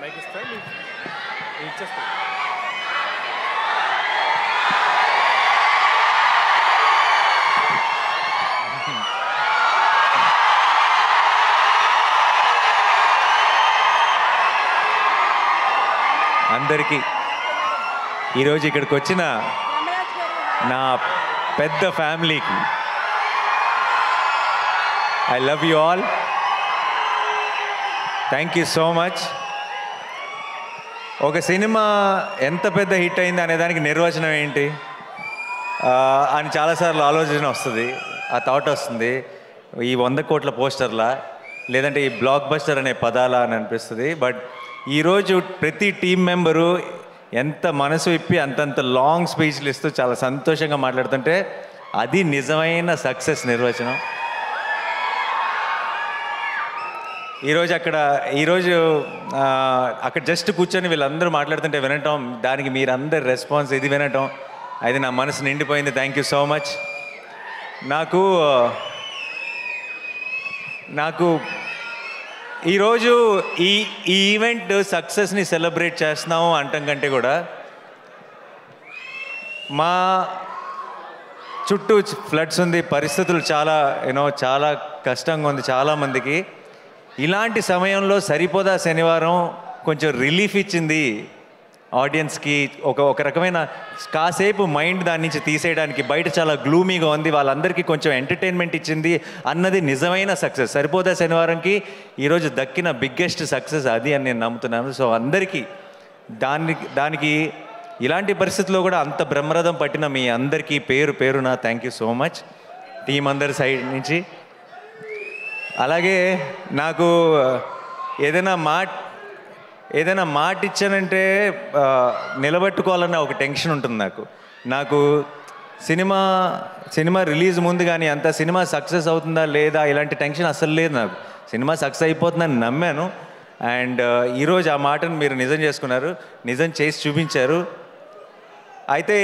Mic ఇస్తా ఇచ్చేస్తా. అందరికీ ఈరోజు ఇక్కడికి వచ్చిన నా పెద్ద ఫ్యామిలీకి I love you all. Thank you so much. ఒక సినిమా ఎంత పెద్ద హిట్ అయింది అనే దానికి నిర్వచనం ఏంటి అని చాలాసార్లు ఆలోచన వస్తుంది, ఆ థాట్ వస్తుంది. ఈ 100 కోట్ల పోస్టర్లా లేదంటే ఈ బ్లాక్ బస్టర్ అనే పదాలా అని అనిపిస్తుంది. బట్ ఈరోజు ప్రతి టీం మెంబరు ఎంత మనసు ఇప్పి అంతంత లాంగ్ స్పీచ్లు ఇస్తూ చాలా సంతోషంగా మాట్లాడుతుంటే అది నిజమైన సక్సెస్ నిర్వచనం. ఈరోజు అక్కడ జస్ట్ కూర్చొని వీళ్ళందరూ మాట్లాడుతుంటే వినటం, దానికి మీరందరు రెస్పాన్స్ ఇది వినటం, అది నా మనసు నిండిపోయింది. Thank you so much. నాకు ఈరోజు ఈ ఈవెంట్ సక్సెస్ని సెలబ్రేట్ చేస్తున్నాము అంటాం కంటే కూడా మా చుట్టూ ఫ్లడ్స్ ఉంది, పరిస్థితులు చాలా కష్టంగా ఉంది చాలామందికి. ఇలాంటి సమయంలో సరిపోదా శనివారం కొంచెం రిలీఫ్ ఇచ్చింది ఆడియన్స్కి. ఒక రకమైన కాసేపు మైండ్ దాని నుంచి తీసేయడానికి. బయట చాలా గ్లూమీగా ఉంది, వాళ్ళందరికీ కొంచెం ఎంటర్టైన్మెంట్ ఇచ్చింది అన్నది నిజమైన సక్సెస్. సరిపోదా శనివారంకి ఈరోజు దక్కిన బిగ్గెస్ట్ సక్సెస్ అది అని నేను నమ్ముతున్నాను. సో అందరికీ దానికి ఇలాంటి పరిస్థితుల్లో కూడా అంత బ్రహ్మరథం పట్టిన మీ అందరికీ పేరు పేరున thank you so much team అందరి సైడ్ నుంచి. అలాగే నాకు ఏదైనా మాట ఇచ్చానంటే నిలబెట్టుకోవాలన్న ఒక టెన్షన్ ఉంటుంది నాకు సినిమా రిలీజ్ ముందు కానీ అంత సినిమా సక్సెస్ అవుతుందా లేదా ఇలాంటి టెన్షన్ అస్సలు లేదు నాకు. సినిమా సక్సెస్ అయిపోతుందని నమ్మాను. అండ్ ఈరోజు ఆ మాటను మీరు నిజం చేసుకున్నారు, నిజం చేసి చూపించారు. అయితే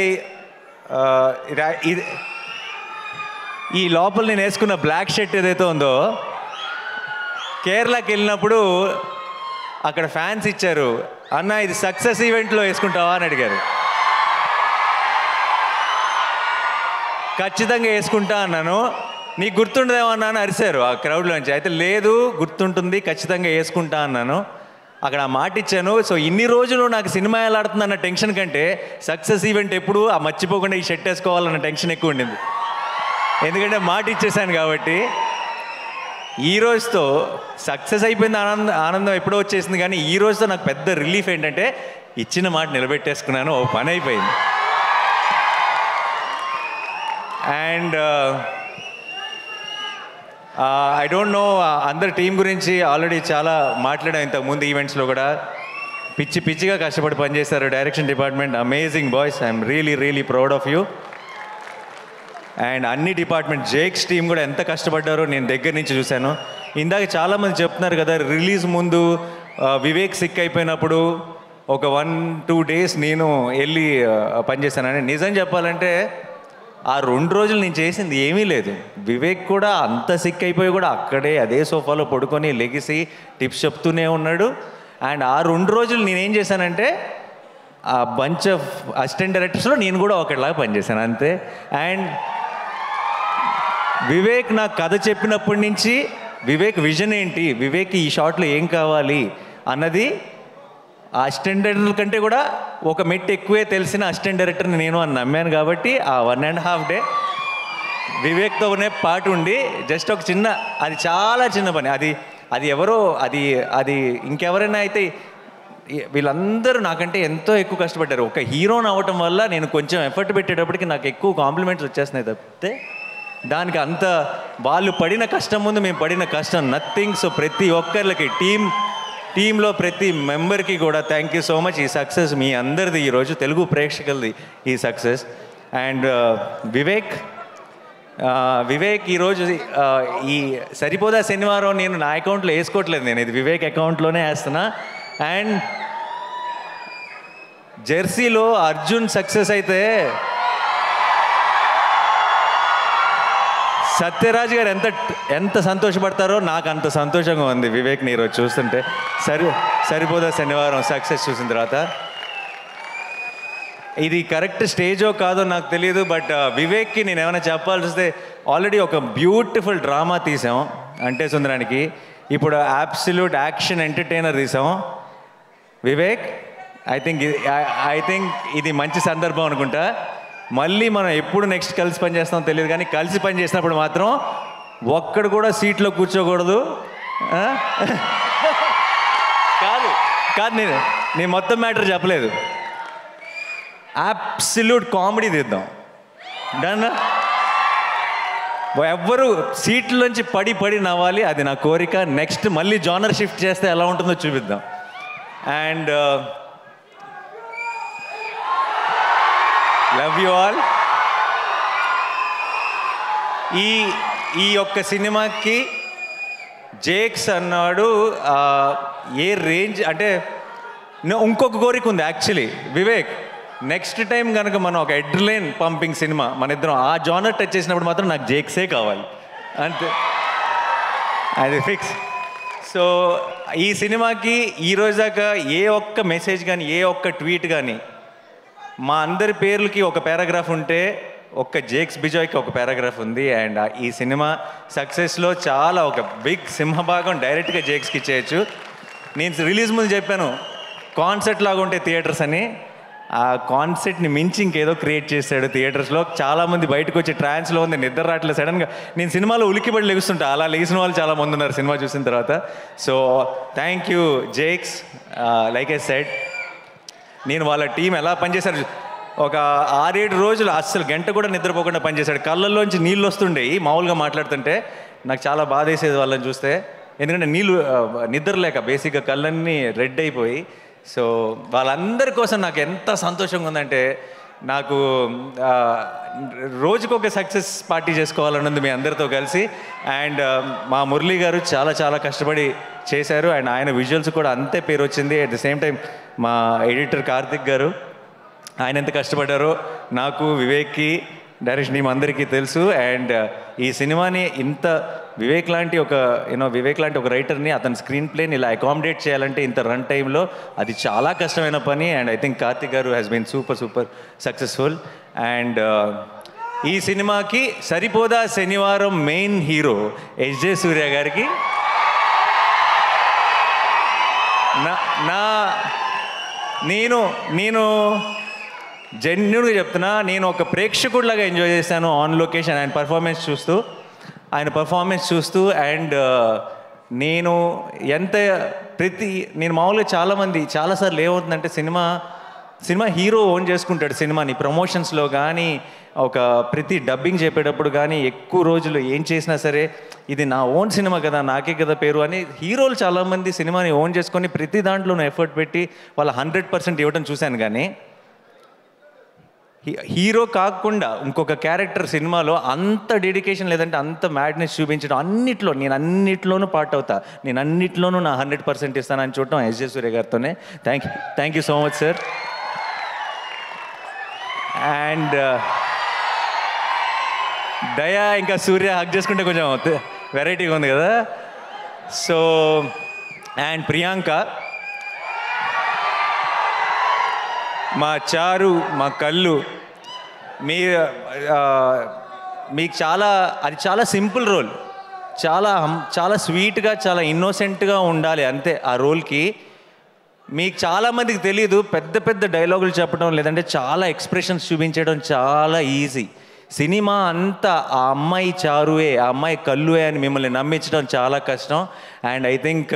ఈ లోపల నేను వేసుకున్న బ్లాక్ షర్ట్ ఏదైతే ఉందో కేరళకి వెళ్ళినప్పుడు అక్కడ ఫ్యాన్స్ ఇచ్చారు, అన్న ఇది సక్సెస్ ఈవెంట్లో వేసుకుంటావా అని అడిగారు. ఖచ్చితంగా వేసుకుంటా అన్నాను. నీకు గుర్తుండదేమన్నా అని అరిశారు ఆ క్రౌడ్లోంచి. అయితే లేదు గుర్తుంటుంది, ఖచ్చితంగా వేసుకుంటా అన్నాను. అక్కడ ఆ మాట ఇచ్చాను. సో ఇన్ని రోజులు నాకు సినిమా ఎలా ఆడుతుందన్న టెన్షన్ కంటే సక్సెస్ ఈవెంట్ ఎప్పుడు ఆ మర్చిపోకుండా ఈ షర్ట్ వేసుకోవాలన్న టెన్షన్ ఎక్కువ ఉండింది. ఎందుకంటే మాట ఇచ్చేసాను కాబట్టి. ఈ రోజుతో సక్సెస్ అయిపోయింది, ఆనందం ఎప్పుడో వచ్చేసింది. కానీ ఈ రోజుతో నాకు పెద్ద రిలీఫ్ ఏంటంటే ఇచ్చిన మాట నిలబెట్టేసుకున్నాను, ఓ పని అయిపోయింది. అండ్ ఐ డోంట్ నో, అందరి టీం గురించి ఆల్రెడీ చాలా మాట్లాడాం ఇంతకుముందు ఈవెంట్స్లో కూడా. పిచ్చిగా కష్టపడి పనిచేశారు direction department. Amazing boys, I'm really proud of you. And అన్ని డిపార్ట్మెంట్ జేక్స్ టీం కూడా ఎంత కష్టపడ్డారో నేను దగ్గర నుంచి చూశాను. ఇందాక చాలామంది చెప్తున్నారు కదా, రిలీజ్ ముందు వివేక్ సిక్ అయిపోయినప్పుడు ఒక 1-2 డేస్ నేను వెళ్ళి పనిచేశానని. నిజం చెప్పాలంటే ఆ 2 రోజులు నేను చేసింది ఏమీ లేదు. వివేక్ కూడా అంత సిక్ అయిపోయి కూడా అక్కడే అదే సోఫాలో పడుకొని లెగిసి టిప్స్ చెప్తూనే ఉన్నాడు. అండ్ ఆ 2 రోజులు నేనేం చేశానంటే ఆ బంచ్ ఆఫ్ అసిస్టెంట్ డైరెక్టర్స్లో నేను కూడా ఒకటిలాగా పనిచేశాను అంతే. అండ్ వివేక్ నాకు కథ చెప్పినప్పటి నుంచి వివేక్ విజన్ ఏంటి, వివేక్ ఈ షాట్లో ఏం కావాలి అన్నది ఆ అసిస్టెంట్ డైరెక్టర్ కంటే కూడా ఒక మెట్టు ఎక్కువే తెలిసిన అసిస్టెంట్ డైరెక్టర్ని నేను అని నమ్మాను. కాబట్టి ఆ 1.5 డే వివేక్తోనే పాటు ఉండి జస్ట్ ఒక అది చాలా చిన్న పని. అది ఎవరో అది ఇంకెవరైనా అయితే వీళ్ళందరూ నాకంటే ఎంతో ఎక్కువ కష్టపడ్డారు. ఒక హీరోని అవ్వటం వల్ల నేను కొంచెం ఎఫర్ట్ పెట్టేటప్పటికి నాకు ఎక్కువ కాంప్లిమెంట్స్ వచ్చేస్తున్నాయి తప్పితే దానికి అంత వాళ్ళు పడిన కష్టం ముందు మేము పడిన కష్టం నథింగ్. సో ప్రతి ఒక్కరికి టీంలో ప్రతి మెంబర్కి కూడా థ్యాంక్ యూ సో మచ్. ఈ సక్సెస్ మీ అందరిది, ఈరోజు తెలుగు ప్రేక్షకులది ఈ సక్సెస్. అండ్ వివేక్ ఈరోజు ఈ సరిపోదా శనివారం నేను నా అకౌంట్లో వేసుకోవట్లేదు, నేను ఇది వివేక్ అకౌంట్లోనే వేస్తున్నా. అండ్ జెర్సీలో అర్జున్ సక్సెస్ అయితే సత్యరాజ్ గారు ఎంత సంతోషపడతారో నాకు అంత సంతోషంగా ఉంది వివేక్ని ఈరోజు చూస్తుంటే. సరిపోదా శనివారం సక్సెస్ చూసిన తర్వాత. ఇది కరెక్ట్ స్టేజో కాదో నాకు తెలియదు, బట్ వివేక్కి నేను ఏమైనా చెప్పాల్సి వస్తే ఆల్రెడీ ఒక బ్యూటిఫుల్ డ్రామా తీసాం అంటే సుందరానికి, ఇప్పుడు అబ్సల్యూట్ యాక్షన్ ఎంటర్టైనర్ తీసాం. వివేక్ ఐ థింక్ ఇది మంచి సందర్భం అనుకుంటా. మళ్ళీ మనం ఎప్పుడు నెక్స్ట్ కలిసి పని చేస్తామో తెలియదు, కానీ కలిసి పని చేసినప్పుడు మాత్రం ఒక్కడు కూడా సీట్లో కూర్చోకూడదు. కాదు నేను మొత్తం మ్యాటర్ చెప్పలేదు. అబ్సల్యూట్ కామెడీ తీద్దాం. డన్. ఎవ్వరు సీట్లోంచి పడి నవ్వాలి, అది నా కోరిక. నెక్స్ట్ మళ్ళీ జానర్ షిఫ్ట్ చేస్తే ఎలా ఉంటుందో చూపిద్దాం. And love you all. ఈ యొక్క సినిమాకి జేక్స్ అన్నాడు ఏ రేంజ్ అంటే ఇంకొక కోరిక ఉంది యాక్చువల్లీ వివేక్. నెక్స్ట్ టైం కనుక మనం ఒక ఎడ్లైన్ పంపింగ్ సినిమా మన ఇద్దరం ఆ జానర్ టచ్ చేసినప్పుడు మాత్రం నాకు జేక్సే కావాలి అంతే, అది ఫిక్స్. సో ఈ సినిమాకి ఈరోజు దాకా ఏ ఒక్క మెసేజ్ కానీ ఏ ఒక్క ట్వీట్ కానీ, మా అందరి పేర్లకి ఒక పారాగ్రాఫ్ ఉంటే ఒక్క జేక్స్ బిజాయ్కి ఒక పారాగ్రాఫ్ ఉంది. అండ్ ఈ సినిమా సక్సెస్లో చాలా ఒక బిగ్ సింహభాగం డైరెక్ట్గా జేక్స్కి ఇచ్చేయచ్చు. నేను రిలీజ్ ముందు చెప్పాను కాన్సర్ట్ లాగా ఉంటే థియేటర్స్ అని. ఆ కాన్సెప్ట్ని మించి ఇంకేదో క్రియేట్ చేశాడు థియేటర్స్లో. చాలామంది బయటకు వచ్చి ట్రాన్స్లో ఉంది, నిద్ర రావట్లేదు. సడన్గా నేను సినిమాలో ఉలికిపడి లెగుస్తుంటా, అలా లెగిసిన వాళ్ళు చాలామంది ఉన్నారు సినిమా చూసిన తర్వాత. So thank you Jakes. Like I said, నేను వాళ్ళ టీం ఎలా పనిచేశారు, ఒక 6-7 రోజులు అస్సలు గంట కూడా నిద్రపోకుండా పనిచేశాడు. కళ్ళల్లోంచి నీళ్ళు వస్తుండే మామూలుగా మాట్లాడుతుంటే. నాకు చాలా బాధ వేసేది వాళ్ళని చూస్తే, ఎందుకంటే నిద్ర లేక బేసిక్గా కళ్ళన్నీ రెడ్ అయిపోయి. సో వాళ్ళందరి కోసం నాకు ఎంత సంతోషంగా ఉందంటే, నాకు రోజుకొక సక్సెస్ పార్టీ చేసుకోవాలని ఉంది మీ అందరితో కలిసి. అండ్ మా మురళీ గారు చాలా చాలా కష్టపడి చేశారు, అండ్ ఆయన విజువల్స్ కూడా అంతే పేరు వచ్చింది. అట్ ద సేమ్ టైం మా ఎడిటర్ కార్తిక్ గారు, ఆయన ఎంత కష్టపడ్డారో నాకు, వివేక్కి, డైరెక్షన్ టీం అందరికీ తెలుసు. అండ్ ఈ సినిమాని ఇంత వివేక్ లాంటి ఒక రైటర్ని అతని స్క్రీన్ ప్లేని ఇలా అకామిడేట్ చేయాలంటే ఇంత రన్ టైంలో అది చాలా కష్టమైన పని. And I think Karthik garu has been super successful. And ఈ సినిమాకి సరిపోదా శనివారం మెయిన్ హీరో ఎస్జే సూర్య గారికి నేను జెన్యున్గా చెప్తున్నా, నేను ఒక ప్రేక్షకుడిలాగా ఎంజాయ్ చేశాను ఆన్ లొకేషన్ ఆయన పర్ఫార్మెన్స్ చూస్తూ. అండ్ నేను మామూలుగా చాలాసార్లు ఏమవుతుందంటే, సినిమా హీరో ఓన్ చేసుకుంటాడు సినిమాని. ప్రమోషన్స్లో కానీ ఒక ప్రతి డబ్బింగ్ చెప్పేటప్పుడు కానీ ఎక్కువ రోజులు ఏం చేసినా సరే ఇది నా ఓన్ సినిమా కదా, నాకే కదా పేరు అని హీరోలు చాలామంది సినిమాని ఓన్ చేసుకొని ప్రతి దాంట్లోనూ ఎఫర్ట్ పెట్టి వాళ్ళ 100% ఇవ్వడం చూశాను. కానీ హీరో కాకుండా ఇంకొక క్యారెక్టర్ సినిమాలో అంత డెడికేషన్ లేదంటే అంత మ్యాడ్నెస్ చూపించడం, నేను అన్నిట్లోనూ పార్ట్ అవుతా, నేను అన్నిట్లోనూ నా 100% ఇస్తానని చూడటం ఎస్జే సూర్య గారితోనే. Thank you so much sir. And Daya ఇంకా సూర్య హక్ చేసుకుంటే కొంచెం వెరైటీగా ఉంది కదా. సో అండ్ ప్రియాంక, మా చారు, మా కళ్ళు, మీకు చాలా సింపుల్ రోల్, చాలా స్వీట్గా చాలా ఇన్నోసెంట్గా ఉండాలి అంతే ఆ రోల్కి. మీకు చాలామందికి తెలీదు, పెద్ద డైలాగులు చెప్పడం లేదంటే చాలా ఎక్స్ప్రెషన్స్ చూపించడం చాలా ఈజీ. సినిమా అంతా ఆ అమ్మాయి చారువే, ఆ అమ్మాయి కళ్ళువే అని మిమ్మల్ని నమ్మించడం చాలా కష్టం. అండ్ ఐ థింక్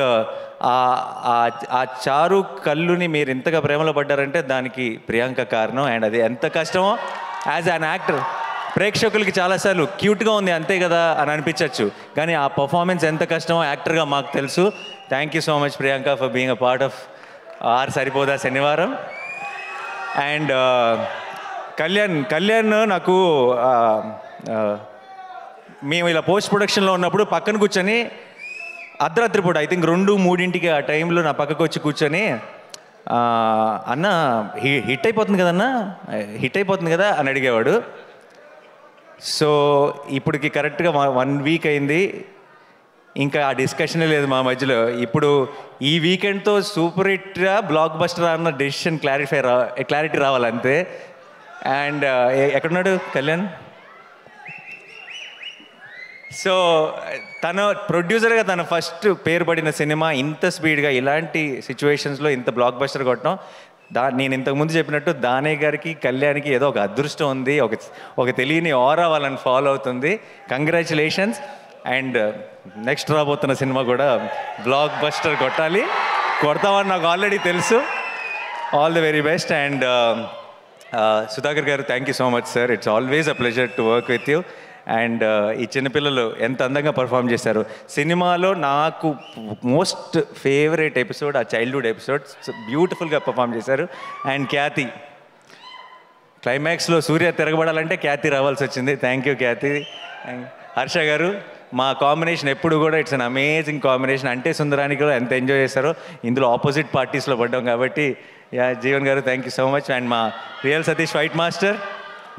ఆ చారు కళ్ళుని మీరు ఇంతగా ప్రేమలో పడ్డారంటే దానికి ప్రియాంక కారణం. అండ్ అది ఎంత కష్టమో యాజ్ అన్ యాక్టర్ ప్రేక్షకులకి చాలాసార్లు క్యూట్గా ఉంది అంతే కదా అని అనిపించవచ్చు, కానీ ఆ పర్ఫార్మెన్స్ ఎంత కష్టమో యాక్టర్గా మాకు తెలుసు. Thank you so much Priyanka for being a part of our Saripodhaa Sanivaaram. And Kalyan నాకు మేము ఇలా పోస్ట్ ప్రొడక్షన్లో ఉన్నప్పుడు పక్కన కూర్చొని అర్ధరాత్రి పూట ఐ థింక్ 2-3 ఆ టైంలో నా పక్కకు వచ్చి కూర్చొని, అన్న హిట్ అయిపోతుంది కదన్నా, హిట్ అయిపోతుంది కదా అని అడిగేవాడు. సో ఇప్పటికి కరెక్ట్గా 1 వీక్ అయింది, ఇంకా ఆ డిస్కషనే లేదు మా మధ్యలో. ఇప్పుడు ఈ వీకెండ్తో సూపర్ హిట్గా బ్లాక్ బస్టర్ అన్న డెసిషన్ క్లారిటీ రావాలి అంతే. అండ్ ఎక్కడున్నాడు కళ్యాణ్? సో తన ప్రొడ్యూసర్గా తన ఫస్ట్ పేరు పడిన సినిమా ఇంత స్పీడ్గా ఇలాంటి సిచ్యువేషన్స్లో ఇంత బ్లాక్ బస్టర్ కొట్టడం, నేను ఇంతకుముందు చెప్పినట్టు దానే గారికి కళ్యాణ్కి ఏదో ఒక అదృష్టం ఉంది, ఒక తెలియని ఆరా వాళ్ళని ఫాలో అవుతుంది. కంగ్రాచులేషన్స్. అండ్ నెక్స్ట్ రాబోతున్న సినిమా కూడా బ్లాక్ బస్టర్ కొడతామని నాకు ఆల్రెడీ తెలుసు. All the very best. And Sudhakar గారు, thank you so much sir. It's always a pleasure to work with you. And ఈ చిన్నపిల్లలు ఎంత అందంగా పర్ఫామ్ చేశారు. సినిమాలో నాకు మోస్ట్ ఫేవరెట్ ఎపిసోడ్ ఆ చైల్డ్హుడ్ ఎపిసోడ్, బ్యూటిఫుల్గా పర్ఫామ్ చేశారు. అండ్ ఖ్యాతి, క్లైమాక్స్లో సూర్య తిరగబడాలంటే ఖ్యాతి రావాల్సి వచ్చింది. థ్యాంక్ యూ ఖ్యాతి. హర్ష గారు, మా కాంబినేషన్ ఎప్పుడు కూడా ఇట్స్ అన్ అమేజింగ్ కాంబినేషన్. అంటే సుందరానికి కూడా ఎంత ఎంజాయ్ చేశారో, ఇందులో ఆపోజిట్ పార్టీస్లో పడ్డాం కాబట్టి. జీవన్ గారు, thank you so much. And మా రియల్ సతీష్ ఫైట్ మాస్టర్,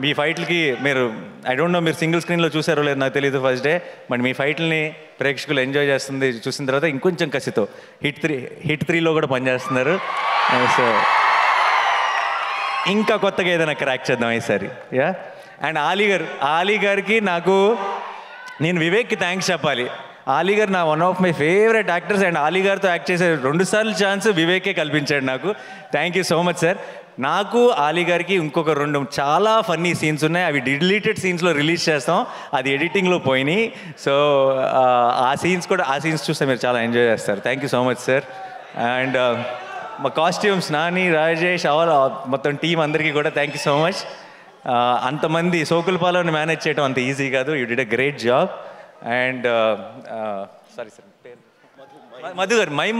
మీ ఫైట్లకి మీరు ఐ డోంట్ నో మీరు సింగిల్ స్క్రీన్లో చూసారో లేదు నాకు తెలియదు ఫస్ట్ డే, బట్ మీ ఫైట్లని ప్రేక్షకులు ఎంజాయ్ చేస్తుంది. చూసిన తర్వాత ఇంకొంచెం కసితో హిట్ 3లో కూడా పనిచేస్తున్నారు. సో ఇంకా కొత్తగా ఏదైనా క్రాక్ చేద్దాం ఈసారి. యా. అండ్ ఆలీ గారికి నేను వివేక్కి థ్యాంక్స్ చెప్పాలి. ఆలీ గారు నా one of my favourite actors. And Ali గారితో యాక్ట్ చేసే 2 సార్లు ఛాన్స్ వివేకే కల్పించాడు నాకు. Thank you so much sir. నాకు ఆలీ గారికి ఇంకొక 2 చాలా ఫన్నీ సీన్స్ ఉన్నాయి, అవి డిలీటెడ్ సీన్స్లో రిలీజ్ చేస్తాం, అది ఎడిటింగ్లో పోయినాయి. సో ఆ సీన్స్ చూస్తే మీరు చాలా ఎంజాయ్ చేస్తారు. Thank you so much sir. And మా కాస్ట్యూమ్స్ నాని, రాజేష్, మొత్తం టీం అందరికీ కూడా థ్యాంక్ యూ సో మచ్. అంతమంది సోకులపాలని మేనేజ్ చేయడం అంత ఈజీ కాదు. You did a great job. And sorry sir,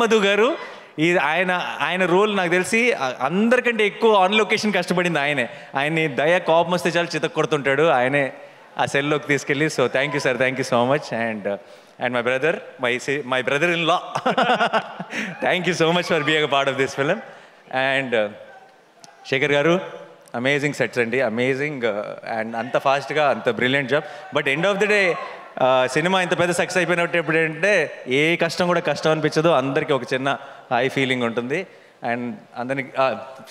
Madhu గారు, ఆయన రోల్ నాకు తెలిసి అందరికంటే ఎక్కువ ఆన్ లొకేషన్ కష్టపడింది ఆయన్ని దయ కోపం వస్తే చాలా చితక్ కొడుతుంటాడు, ఆయనే ఆ సెల్లోకి తీసుకెళ్ళి. So thank you sir, thank you so much. And my brother in law, thank you so much for being a part of this film. And Shekhar garu, amazing sets అండి, అమేజింగ్. అండ్ అంత ఫాస్ట్గా అంత brilliant job. But end of the day సినిమా ఇంత పెద్ద success అయిపోయినట్టు ఏంటంటే ఏ కష్టం కూడా కష్టం అనిపించదు, అందరికీ ఒక చిన్న హై ఫీలింగ్ ఉంటుంది. అండ్ అందరికి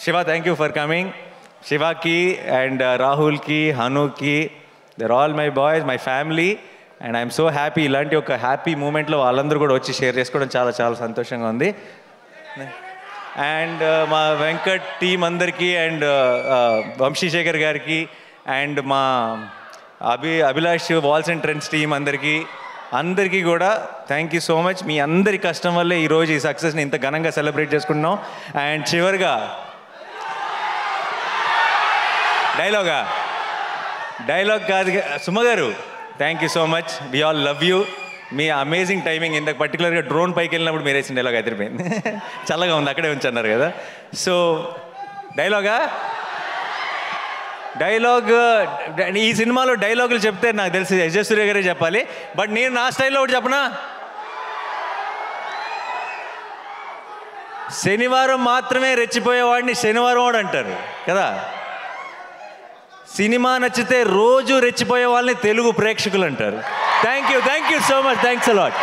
Siva, thank you for coming. శివాకి అండ్ రాహుల్కి, హనుకి, there all my boys, my family. And I'm so happy. ఇలాంటి ఒక హ్యాపీ మూమెంట్లో వాళ్ళందరూ కూడా వచ్చి షేర్ చేసుకోవడం చాలా చాలా సంతోషంగా ఉంది. అండ్ మా వెంకట్ టీం అందరికీ, అండ్ వంశీశేఖర్ గారికి, అండ్ మా Abhilash walls and trends team అందరికీ కూడా థ్యాంక్ యూ సో మచ్. మీ అందరి కష్టం వల్లే ఈరోజు ఈ సక్సెస్ని ఇంత ఘనంగా సెలబ్రేట్ చేసుకుంటున్నాం. అండ్ చివరిగా డైలాగ్ కాదు, Suma garu, thank you so much. We all love you. మీ అమేజింగ్ టైమింగ్. ఇంత పర్టికులర్గా డ్రోన్ పైకి వెళ్ళినప్పుడు మీరు వేసిన డైలాగ్ అదిరిపోయింది. చల్లగా ఉంది, అక్కడే ఉంచన్నారు కదా. సో డైలాగ్ ఈ సినిమాలో డైలాగులు చెప్తే నాకు తెలిసి ఎస్ సూర్య గారే చెప్పాలి. బట్ నేను నా స్టైల్లో ఒకటి చెప్పనా, శనివారం మాత్రమే రెచ్చిపోయేవాడిని శనివారం వాడు అంటారు కదా. సినిమా నచ్చితే రోజు రెచ్చిపోయే వాళ్ళని తెలుగు ప్రేక్షకులు అంటారు. Thank you so much. Thanks a lot.